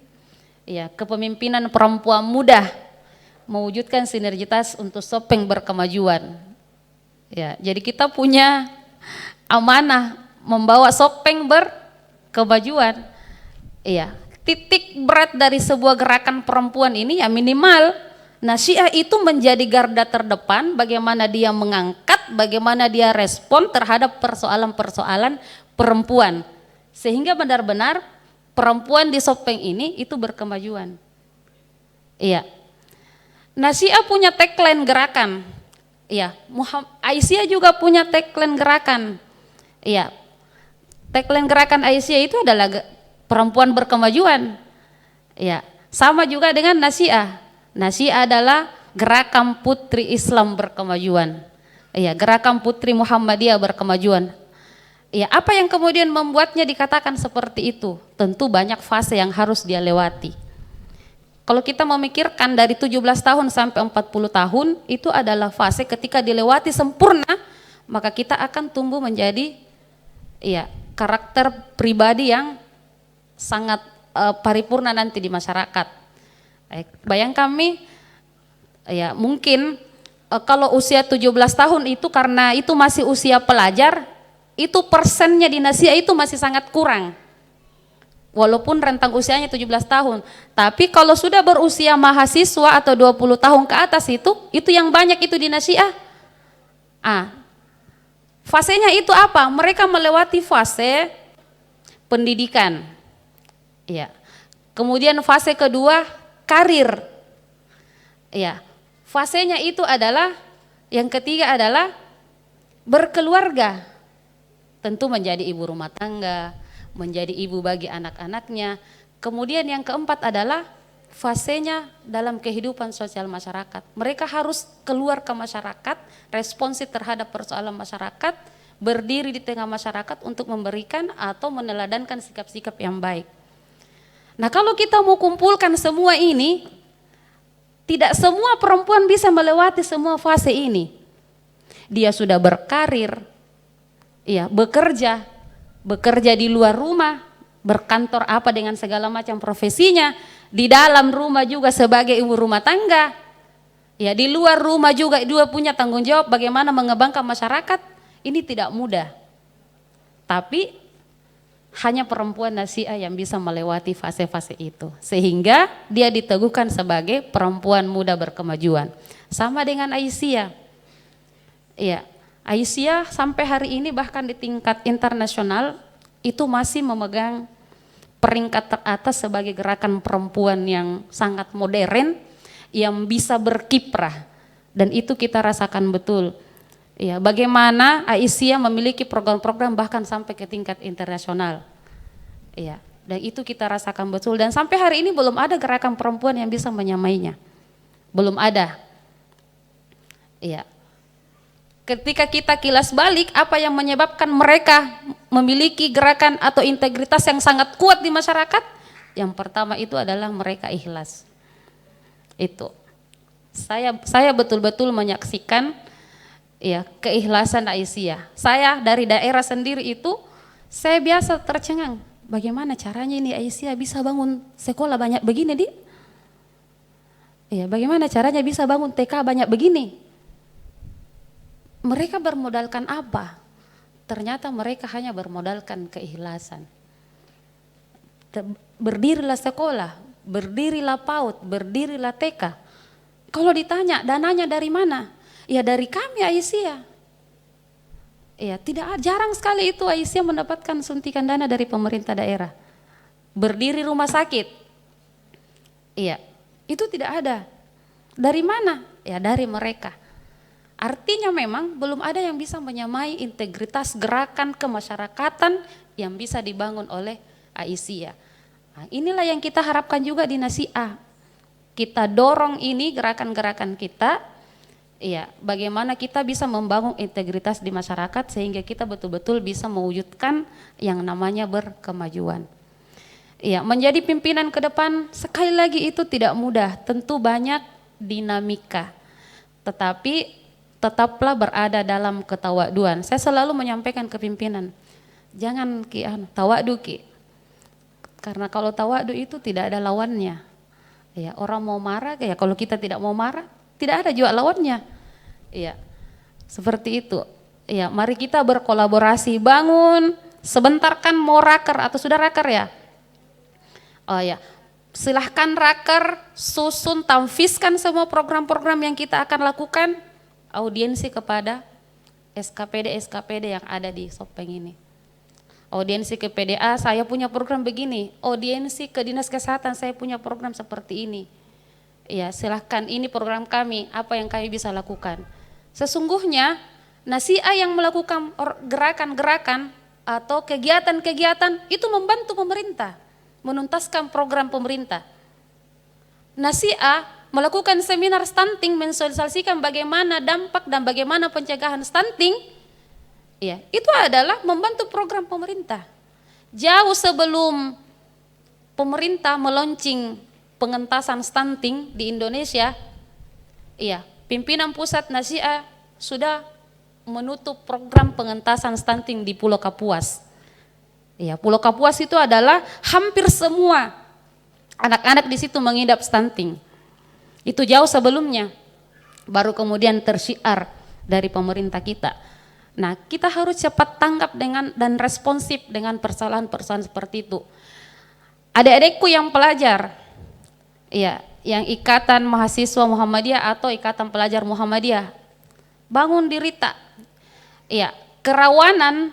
Iya, kepemimpinan perempuan muda mewujudkan sinergitas untuk Sopeng berkemajuan. Ya, jadi kita punya amanah membawa Sopeng berkemajuan. Iya, titik berat dari sebuah gerakan perempuan ini ya minimal Nasyiah itu menjadi garda terdepan, bagaimana dia mengangkat, bagaimana dia respon terhadap persoalan-persoalan perempuan, sehingga benar-benar perempuan di Sopeng ini itu berkemajuan. Iya, Nasyiah punya tagline gerakan. Iya, Aisyah juga punya tagline gerakan. Iya, tagline gerakan Aisyah itu adalah perempuan berkemajuan. Iya, sama juga dengan Nasyiah. Nasyiah adalah gerakan putri Islam berkemajuan. Iya, gerakan putri Muhammadiyah berkemajuan. Iya, apa yang kemudian membuatnya dikatakan seperti itu? Tentu banyak fase yang harus dia lewati. Kalau kita memikirkan dari 17 tahun sampai 40 tahun, itu adalah fase ketika dilewati sempurna, maka kita akan tumbuh menjadi karakter pribadi yang sangat paripurna nanti di masyarakat. Bayang kami, ya mungkin kalau usia 17 tahun itu karena itu masih usia pelajar, itu persennya di Nasyiah itu masih sangat kurang. Walaupun rentang usianya 17 tahun, tapi kalau sudah berusia mahasiswa atau 20 tahun ke atas itu yang banyak itu di Nasyiah. Fasenya itu apa? Mereka melewati fase pendidikan. Ya. Kemudian fase kedua karir. Ya. Fasenya itu adalah yang ketiga adalah berkeluarga. Tentu menjadi ibu rumah tangga, menjadi ibu bagi anak-anaknya. Kemudian yang keempat adalah fasenya dalam kehidupan sosial masyarakat. Mereka harus keluar ke masyarakat, responsif terhadap persoalan masyarakat, berdiri di tengah masyarakat untuk memberikan atau meneladankan sikap-sikap yang baik. Nah, kalau kita mau kumpulkan semua ini, tidak semua perempuan bisa melewati semua fase ini. Dia sudah berkarir, bekerja di luar rumah, berkantor apa dengan segala macam profesinya, di dalam rumah juga sebagai ibu rumah tangga, ya di luar rumah juga dia punya tanggung jawab bagaimana mengembangkan masyarakat. Ini tidak mudah, tapi hanya perempuan Nasyiah yang bisa melewati fase-fase itu, sehingga dia diteguhkan sebagai perempuan muda berkemajuan. Sama dengan Aisyah, ya. Aisyah sampai hari ini bahkan di tingkat internasional itu masih memegang peringkat teratas sebagai gerakan perempuan yang sangat modern yang bisa berkiprah, dan itu kita rasakan betul. Ya, bagaimana Aisyah memiliki program-program bahkan sampai ke tingkat internasional. Ya, dan itu kita rasakan betul, dan sampai hari ini belum ada gerakan perempuan yang bisa menyamainya. Belum ada. Ya. Ketika kita kilas balik apa yang menyebabkan mereka memiliki gerakan atau integritas yang sangat kuat di masyarakat, yang pertama itu adalah mereka ikhlas. Itu saya betul-betul menyaksikan keikhlasan Aisyah. Saya dari daerah sendiri itu saya biasa tercengang, bagaimana caranya ini Aisyah bisa bangun sekolah banyak begini bagaimana caranya bisa bangun TK banyak begini. Mereka bermodalkan apa? Ternyata mereka hanya bermodalkan keikhlasan. Berdirilah sekolah, berdirilah PAUD, berdirilah TK. Kalau ditanya dananya dari mana? Ya dari kami Aisyah. Ya jarang sekali itu Aisyah mendapatkan suntikan dana dari pemerintah daerah. berdiri rumah sakit. Iya, itu tidak ada. Dari mana? Ya dari mereka. Artinya memang belum ada yang bisa menyamai integritas gerakan kemasyarakatan yang bisa dibangun oleh Aisyah. Nah, inilah yang kita harapkan juga di Nasiah. Kita dorong ini gerakan-gerakan kita, ya, bagaimana kita bisa membangun integritas di masyarakat sehingga kita betul-betul bisa mewujudkan yang namanya berkemajuan. Ya, menjadi pimpinan ke depan sekali lagi itu tidak mudah, tentu banyak dinamika. Tetapi tetaplah berada dalam ketawaduan. Saya selalu menyampaikan ke pimpinan, jangan tawadu ki. Karena kalau tawadu itu tidak ada lawannya. Ya, orang mau marah, ya kalau kita tidak mau marah, tidak ada juga lawannya. Ya, seperti itu. Ya, mari kita berkolaborasi, bangun. Sebentar kan mau raker atau sudah raker ya? Oh ya, silahkan raker, susun, tanfiskan semua program-program yang kita akan lakukan. Audiensi kepada SKPD yang ada di Sopeng ini. Audiensi ke PDA, saya punya program begini. Audiensi ke Dinas Kesehatan, saya punya program seperti ini. Ya, silahkan, ini program kami, apa yang kami bisa lakukan. Sesungguhnya Nasiah yang melakukan gerakan-gerakan atau kegiatan-kegiatan itu membantu pemerintah menuntaskan program pemerintah. Nasiah melakukan seminar stunting, mensosialisasikan bagaimana dampak dan bagaimana pencegahan stunting, ya, itu adalah membantu program pemerintah. Jauh sebelum pemerintah meluncing pengentasan stunting di Indonesia, ya, pimpinan pusat Nasiah sudah menutup program pengentasan stunting di Pulau Kapuas. Ya, Pulau Kapuas itu adalah hampir semua anak-anak di situ mengidap stunting. Itu jauh sebelumnya, baru kemudian tersyiar dari pemerintah kita. Nah, kita harus cepat tanggap dan responsif dengan persoalan-persoalan seperti itu. Adik-adikku yang pelajar, ya, yang Ikatan Mahasiswa Muhammadiyah atau Ikatan Pelajar Muhammadiyah, bangun diri tak. Ya, kerawanan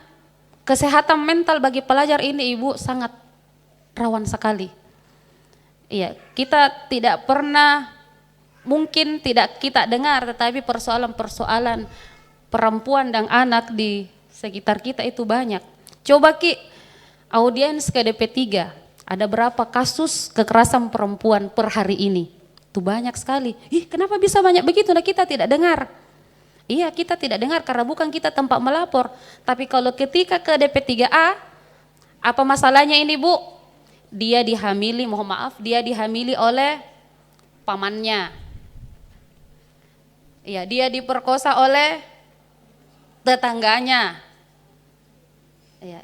kesehatan mental bagi pelajar ini Ibu sangat rawan sekali. Iya, kita tidak pernah, mungkin tidak kita dengar, tetapi persoalan-persoalan perempuan dan anak di sekitar kita itu banyak. Coba Ki, audiens ke DP3, ada berapa kasus kekerasan perempuan per hari ini? Itu banyak sekali. Ih, kenapa bisa banyak begitu? Nah, kita tidak dengar. Iya, kita tidak dengar karena bukan kita tempat melapor. Tapi kalau ketika ke DP3A, apa masalahnya ini Bu? Dia dihamili, mohon maaf, dia dihamili oleh pamannya. Iya, dia diperkosa oleh tetangganya. Iya.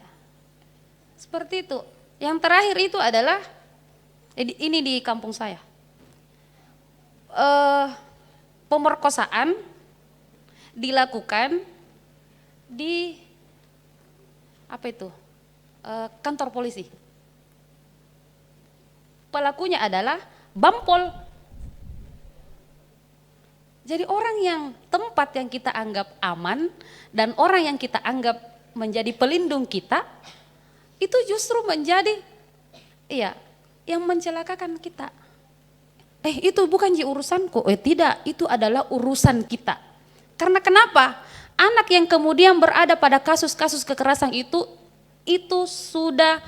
Seperti itu. Yang terakhir itu adalah ini di kampung saya. Pemerkosaan dilakukan di kantor polisi. Pelakunya adalah Bampol. Jadi orang yang tempat yang kita anggap aman dan orang yang kita anggap menjadi pelindung kita itu justru menjadi yang mencelakakan kita. Itu bukan urusanku. Tidak, itu adalah urusan kita. Karena kenapa? Anak yang kemudian berada pada kasus-kasus kekerasan itu sudah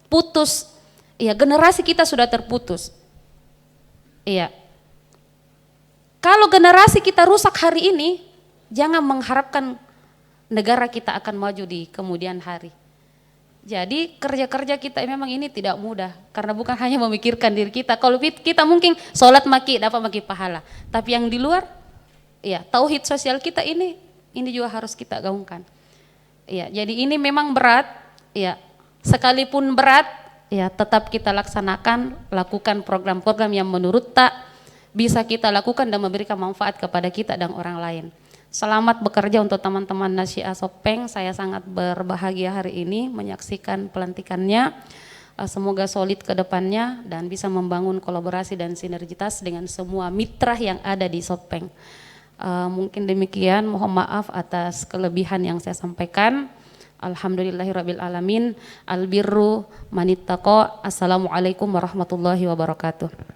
putus. Iya, generasi kita sudah terputus. Iya. Kalau generasi kita rusak hari ini, jangan mengharapkan negara kita akan maju di kemudian hari. Jadi kerja-kerja kita memang ini tidak mudah, karena bukan hanya memikirkan diri kita. Kalau kita mungkin sholat dapat maki pahala, tapi yang di luar, ya tauhid sosial kita ini juga harus kita gaungkan. Ya, jadi ini memang berat, ya sekalipun berat, ya tetap kita laksanakan, lakukan program-program yang menurut bisa kita lakukan dan memberikan manfaat kepada kita dan orang lain. Selamat bekerja untuk teman-teman Nasiah Sopeng. Saya sangat berbahagia hari ini menyaksikan pelantikannya. Semoga solid ke depannya dan bisa membangun kolaborasi dan sinergitas dengan semua mitra yang ada di Sopeng. Mungkin demikian, mohon maaf atas kelebihan yang saya sampaikan. Alhamdulillahirabbil alamin. Albirru manittaqa. Assalamualaikum warahmatullahi wabarakatuh.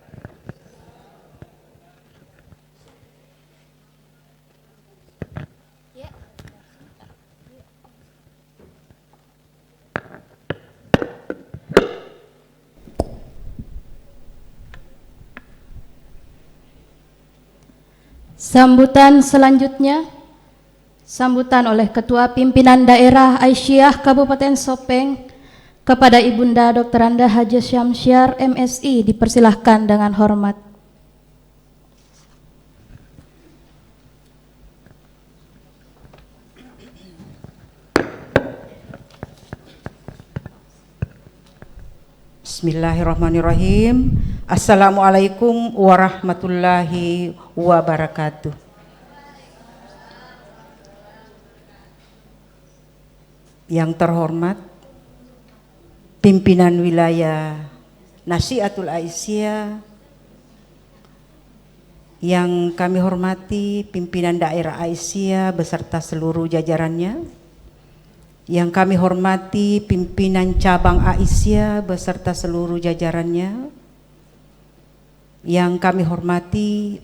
Sambutan selanjutnya, sambutan oleh Ketua Pimpinan Daerah Aisyah Kabupaten Sopeng kepada Ibunda Dr. Anda Haja Syamsyar MSI, dipersilahkan dengan hormat. Bismillahirrahmanirrahim. Assalamualaikum warahmatullahi wabarakatuh. Yang terhormat pimpinan wilayah Nasiatul Aisyah, yang kami hormati pimpinan daerah Aisyah beserta seluruh jajarannya, yang kami hormati pimpinan cabang Aisyah beserta seluruh jajarannya, yang kami hormati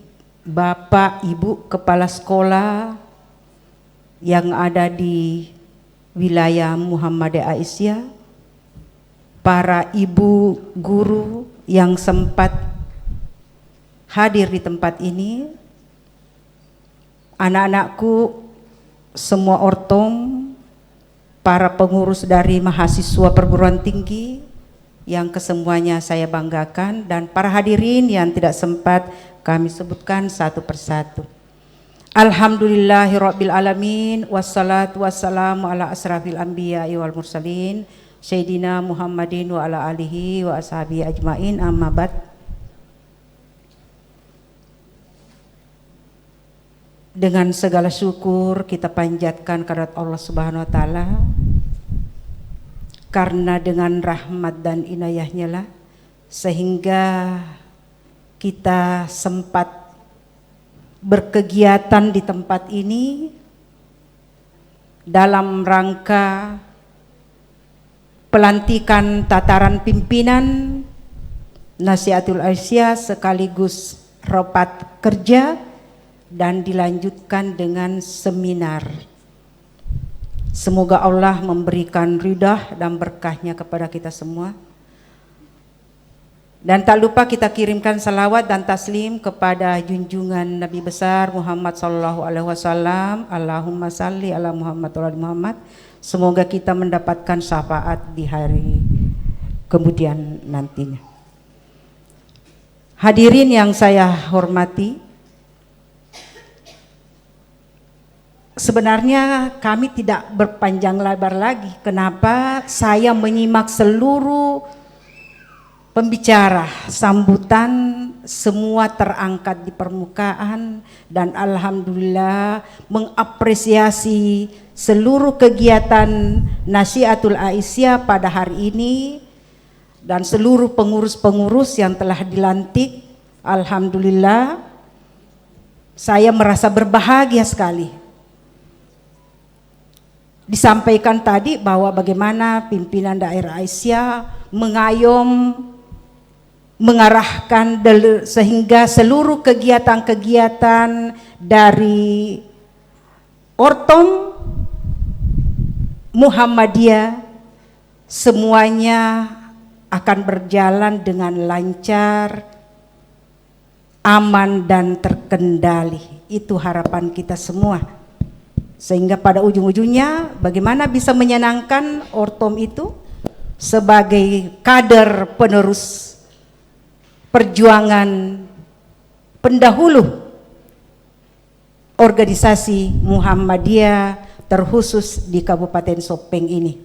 Bapak Ibu Kepala Sekolah yang ada di wilayah Muhammadiyah Aisyah, para ibu guru yang sempat hadir di tempat ini, anak-anakku semua ortom, para pengurus dari mahasiswa perguruan tinggi yang kesemuanya saya banggakan, dan para hadirin yang tidak sempat kami sebutkan satu persatu. Alhamdulillahirabbil alamin, wassalatu wassalamu ala asrafil anbiya wal mursalin Sayyidina Muhammadin wa ala alihi wa ashabihi ajmain, amma ba'd. Dengan segala syukur kita panjatkan kehadirat Allah Subhanahu wa taala, karena dengan rahmat dan inayahnya lah sehingga kita sempat berkegiatan di tempat ini dalam rangka pelantikan tataran pimpinan Nasiatul Aisyah sekaligus rapat kerja dan dilanjutkan dengan seminar. Semoga Allah memberikan ridha dan berkahnya kepada kita semua. Dan tak lupa kita kirimkan salawat dan taslim kepada junjungan Nabi besar Muhammad sallallahu alaihi wasallam. Allahumma salli ala Muhammad wa ala Muhammad. Semoga kita mendapatkan syafaat di hari kemudian nantinya. Hadirin yang saya hormati, sebenarnya kami tidak berpanjang lebar lagi. Kenapa saya menyimak seluruh pembicara, sambutan semua terangkat di permukaan, dan alhamdulillah mengapresiasi seluruh kegiatan Nasiatul Aisyah pada hari ini dan seluruh pengurus-pengurus yang telah dilantik. Alhamdulillah saya merasa berbahagia sekali. Disampaikan tadi bahwa bagaimana pimpinan daerah Aisyah mengayom, mengarahkan sehingga seluruh kegiatan-kegiatan dari Ortom Muhammadiyah semuanya akan berjalan dengan lancar, aman dan terkendali. Itu harapan kita semua. Sehingga pada ujung-ujungnya bagaimana bisa menyenangkan Ortom itu sebagai kader penerus perjuangan pendahulu organisasi Muhammadiyah terkhusus di Kabupaten Sopeng ini.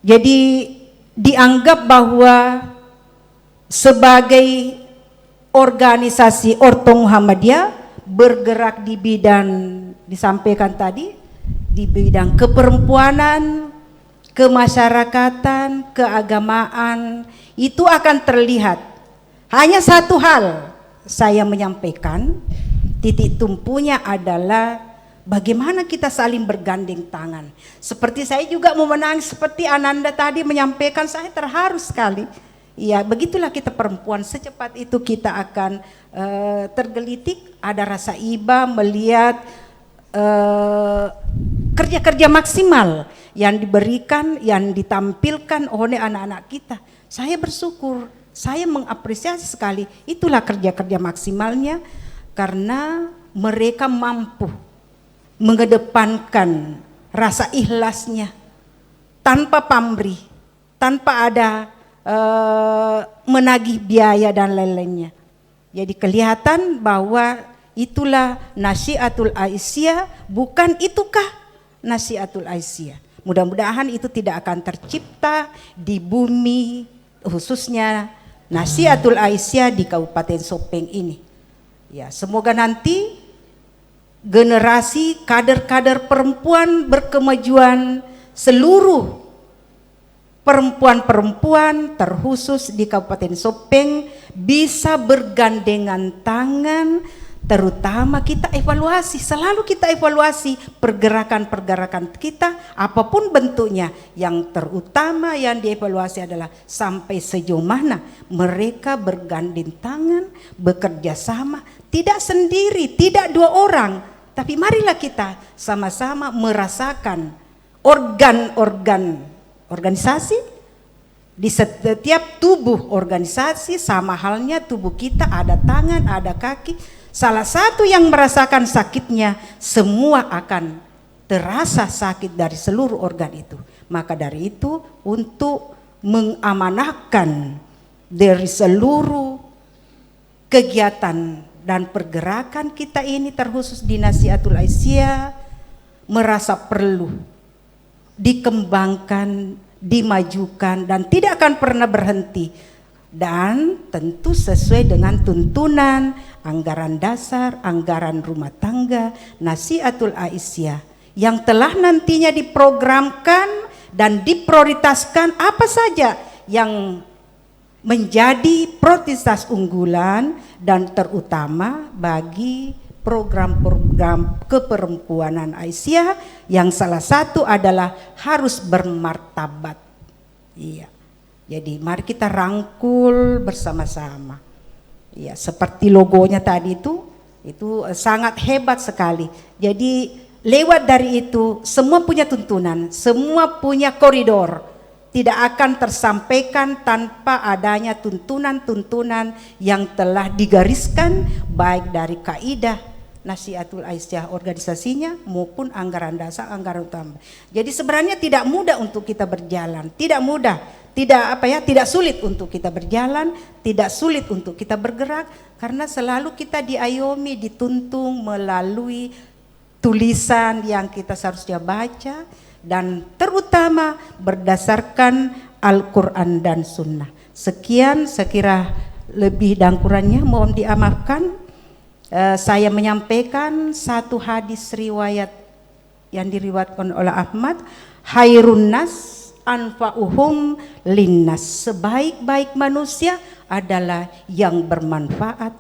Jadi dianggap bahwa sebagai organisasi Ortom Muhammadiyah bergerak di bidang, disampaikan tadi, di bidang keperempuanan, kemasyarakatan, keagamaan, itu akan terlihat. Hanya satu hal saya menyampaikan, titik tumpunya adalah Bagaimana kita saling bergandeng tangan. Seperti saya juga mau menangis, seperti Ananda tadi menyampaikan, saya terharu sekali. Ya, begitulah kita perempuan, secepat itu kita akan tergelitik, ada rasa iba melihat kerja-kerja maksimal yang diberikan, yang ditampilkan oleh anak-anak kita. Saya bersyukur, saya mengapresiasi sekali, itulah kerja-kerja maksimalnya, karena mereka mampu mengedepankan rasa ikhlasnya tanpa pamrih, tanpa ada menagih biaya dan lain-lainnya. Jadi kelihatan bahwa itulah Nasihatul Aisyah, bukan itukah Nasihatul Aisyah. Mudah-mudahan itu tidak akan tercipta di bumi, khususnya Nasihatul Aisyah di Kabupaten Sopeng ini. Ya, semoga nanti generasi kader-kader perempuan berkemajuan, seluruh perempuan-perempuan terkhusus di Kabupaten Sopeng bisa bergandengan tangan, terutama kita evaluasi, selalu kita evaluasi pergerakan-pergerakan kita apapun bentuknya. Yang terutama yang dievaluasi adalah sampai sejauh mana mereka bergandeng tangan, bekerja sama, tidak sendiri, tidak dua orang, tapi marilah kita sama-sama merasakan organ-organ organisasi. Di setiap tubuh organisasi sama halnya tubuh kita, ada tangan, ada kaki. Salah satu yang merasakan sakitnya, semua akan terasa sakit dari seluruh organ itu. Maka dari itu, untuk mengamanahkan dari seluruh kegiatan dan pergerakan kita ini, terkhusus di Nasihatul Aisyah, merasa perlu dikembangkan, dimajukan, dan tidak akan pernah berhenti. Dan tentu sesuai dengan tuntunan anggaran dasar, anggaran rumah tangga Nasihatul Aisyah yang telah nantinya diprogramkan dan diprioritaskan apa saja yang menjadi prioritas unggulan dan terutama bagi program-program keperempuanan Aisyah, yang salah satu adalah harus bermartabat. Iya. Jadi mari kita rangkul bersama-sama. Ya, seperti logonya tadi itu sangat hebat sekali. Jadi lewat dari itu semua punya tuntunan, semua punya koridor. Tidak akan tersampaikan tanpa adanya tuntunan-tuntunan yang telah digariskan baik dari kaidah Nasihatul Aisyah organisasinya maupun anggaran dasar, anggaran utama. Jadi sebenarnya tidak mudah untuk kita berjalan, tidak mudah, tidak sulit untuk kita berjalan, tidak sulit untuk kita bergerak, karena selalu kita diayomi, dituntun melalui tulisan yang kita seharusnya baca, dan terutama berdasarkan Al-Quran dan Sunnah. Sekian, sekira lebih dan kurangnya mohon dimaafkan. Saya menyampaikan satu hadis riwayat yang diriwayatkan oleh Ahmad, khairun nas anfa'uhum linnas, sebaik-baik manusia adalah yang bermanfaat